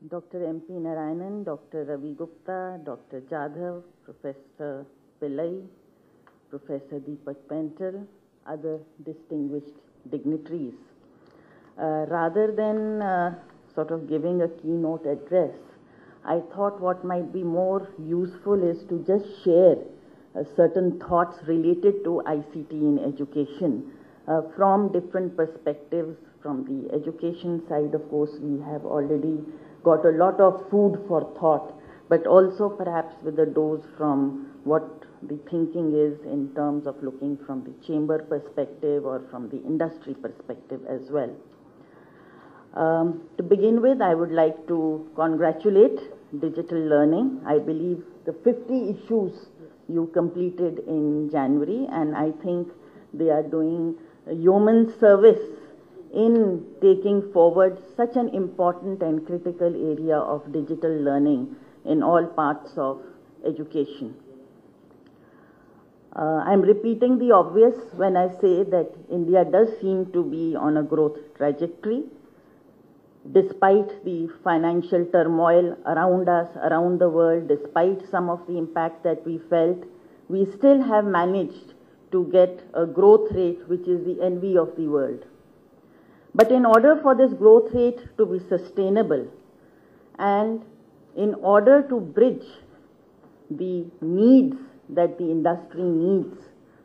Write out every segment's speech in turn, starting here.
Dr. M.P. Narayanan, Dr. Ravi Gupta, Dr. Jadhav, Professor Pillai, Professor Deepak Pental, other distinguished dignitaries. Rather than sort of giving a keynote address, I thought what might be more useful is to just share certain thoughts related to ICT in education from different perspectives. From the education side, of course, we have already got a lot of food for thought, but also perhaps with a dose from what the thinking is in terms of looking from the chamber perspective or from the industry perspective as well. To begin with, I would like to congratulate digital learning. I believe the 50 issues you completed in January, and I think they are doing a yeoman's service in taking forward such an important and critical area of digital learning in all parts of education. I'm repeating the obvious when I say that India does seem to be on a growth trajectory. Despite the financial turmoil around us, around the world, despite some of the impact that we felt, we still have managed to get a growth rate which is the envy of the world. But in order for this growth rate to be sustainable and in order to bridge the needs that the industry needs,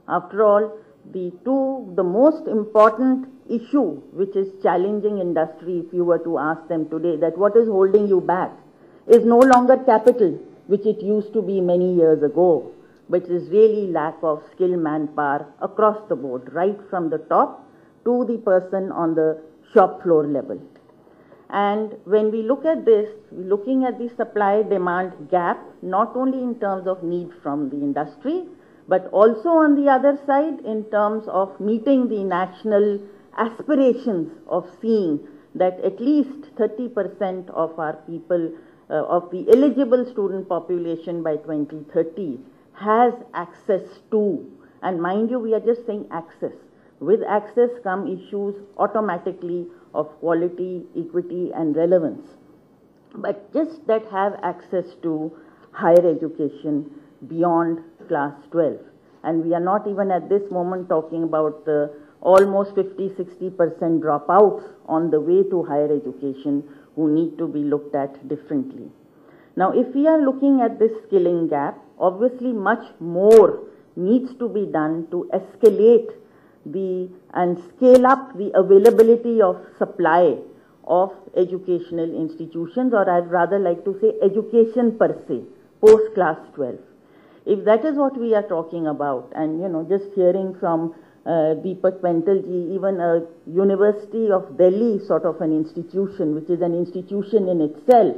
after all, the most important issue which is challenging industry, if you were to ask them today that what is holding you back, is no longer capital, which it used to be many years ago, but is really lack of skilled manpower across the board, right from the top to the person on the shop floor level. And when we look at this, we're looking at the supply-demand gap, not only in terms of need from the industry, but also on the other side in terms of meeting the national aspirations of seeing that at least 30% of our people, of the eligible student population by 2030 has access to, and mind you, we are just saying access. With access come issues automatically of quality, equity and relevance. But just that have access to higher education beyond class 12. And we are not even at this moment talking about the almost 50-60% dropouts on the way to higher education who need to be looked at differently. Now, if we are looking at this skilling gap, obviously much more needs to be done to escalate and scale up the availability of supply of educational institutions, or I'd rather like to say education per se, post class 12. If that is what we are talking about, and just hearing from Deepak Pental ji, even a University of Delhi sort of an institution, which is an institution in itself,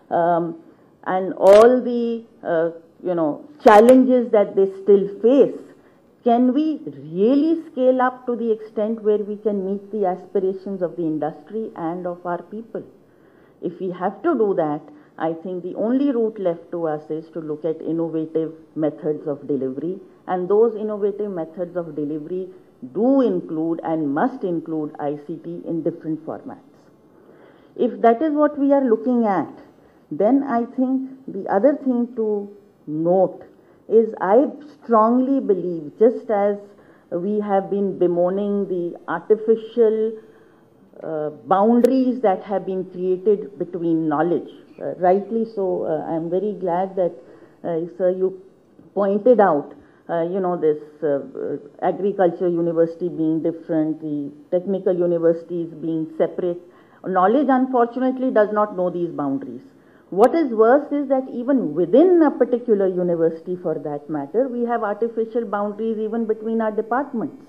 and all the challenges that they still face, can we really scale up to the extent where we can meet the aspirations of the industry and of our people? If we have to do that, I think the only route left to us is to look at innovative methods of delivery, and those innovative methods of delivery do include and must include ICT in different formats. If that is what we are looking at, then I think the other thing to note is I strongly believe, just as we have been bemoaning the artificial boundaries that have been created between knowledge, rightly so, I'm very glad that, sir, you pointed out, this agriculture university being different, the technical universities being separate. Knowledge, unfortunately, does not know these boundaries. What is worse is that even within a particular university, for that matter, we have artificial boundaries even between our departments.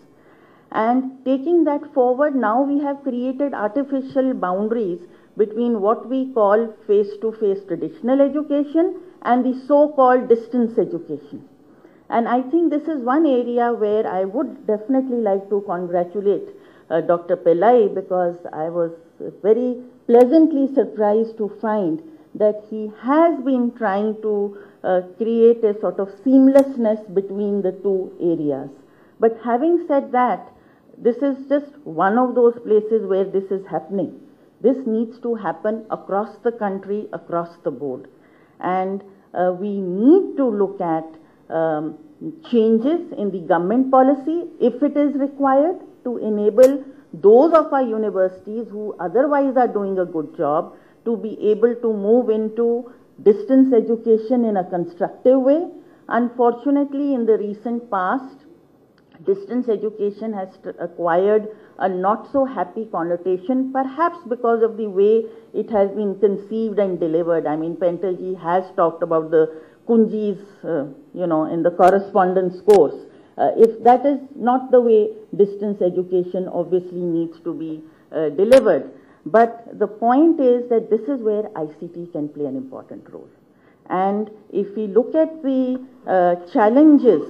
And taking that forward, now we have created artificial boundaries between what we call face-to-face traditional education and the so-called distance education. And I think this is one area where I would definitely like to congratulate Dr. Pillai, because I was very pleasantly surprised to find that he has been trying to create a sort of seamlessness between the two areas. But having said that, this is just one of those places where this is happening. This needs to happen across the country, across the board. And we need to look at changes in the government policy, if it is required, to enable those of our universities who otherwise are doing a good job to be able to move into distance education in a constructive way. Unfortunately, in the recent past, distance education has acquired a not so happy connotation, perhaps because of the way it has been conceived and delivered. I mean, Pentalji has talked about the Kunjis, in the correspondence course. If that is not the way distance education obviously needs to be delivered. But the point is that this is where ICT can play an important role. And if we look at the challenges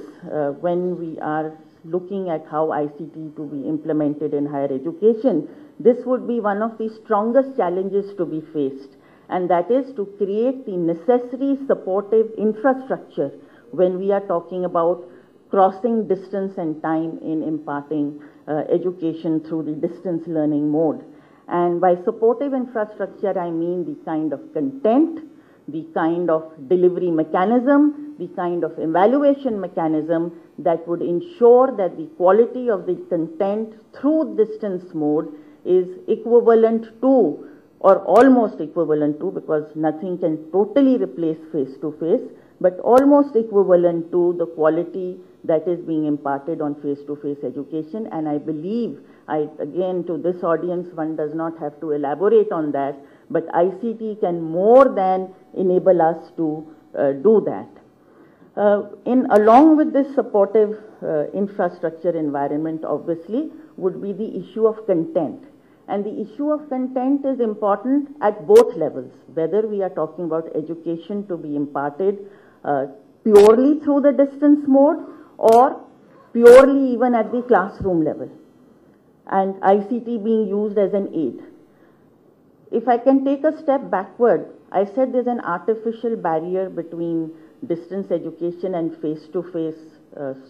when we are looking at how ICT to be implemented in higher education, this would be one of the strongest challenges to be faced. And that is to create the necessary supportive infrastructure when we are talking about crossing distance and time in imparting education through the distance learning mode. And by supportive infrastructure, I mean the kind of content, the kind of delivery mechanism, the kind of evaluation mechanism that would ensure that the quality of the content through distance mode is equivalent to, or almost equivalent to, because nothing can totally replace face-to-face, but almost equivalent to the quality that is being imparted on face-to-face education. And I believe, again, to this audience, one does not have to elaborate on that, but ICT can more than enable us to do that. Along with this supportive infrastructure environment, obviously, would be the issue of content. And the issue of content is important at both levels, whether we are talking about education to be imparted purely through the distance mode or purely even at the classroom level, and ICT being used as an aid. If I can take a step backward, I said there's an artificial barrier between distance education and face-to-face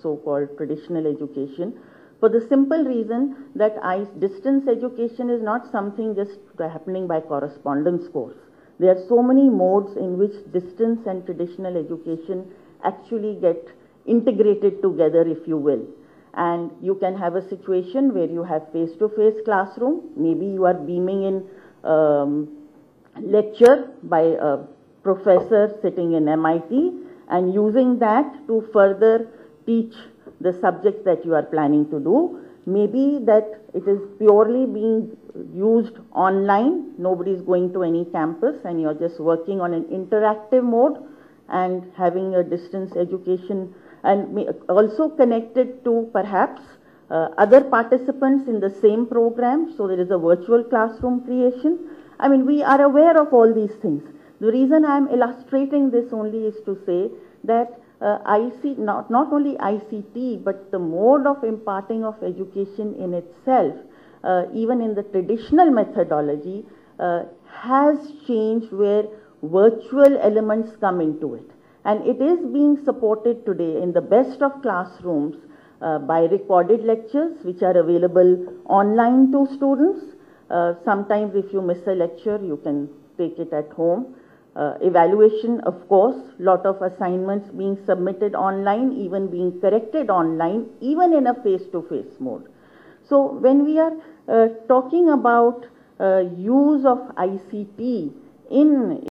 so-called traditional education, for the simple reason that distance education is not something just happening by correspondence course. There are so many modes in which distance and traditional education actually get integrated together, if you will. And you can have a situation where you have face-to-face classroom, maybe you are beaming in lecture by a professor sitting in MIT and using that to further teach the subjects that you are planning to do. Maybe that it is purely being used online, nobody is going to any campus and you're just working on an interactive mode and having a distance education, and also connected to perhaps other participants in the same program, so there is a virtual classroom creation. I mean, we are aware of all these things. The reason I am illustrating this only is to say that not only ICT, but the mode of imparting of education in itself, even in the traditional methodology, has changed where virtual elements come into it. And it is being supported today in the best of classrooms by recorded lectures which are available online to students. Sometimes if you miss a lecture, you can take it at home. Evaluation, of course, lot of assignments being submitted online, even being corrected online, even in a face-to-face mode. So when we are talking about use of ICT in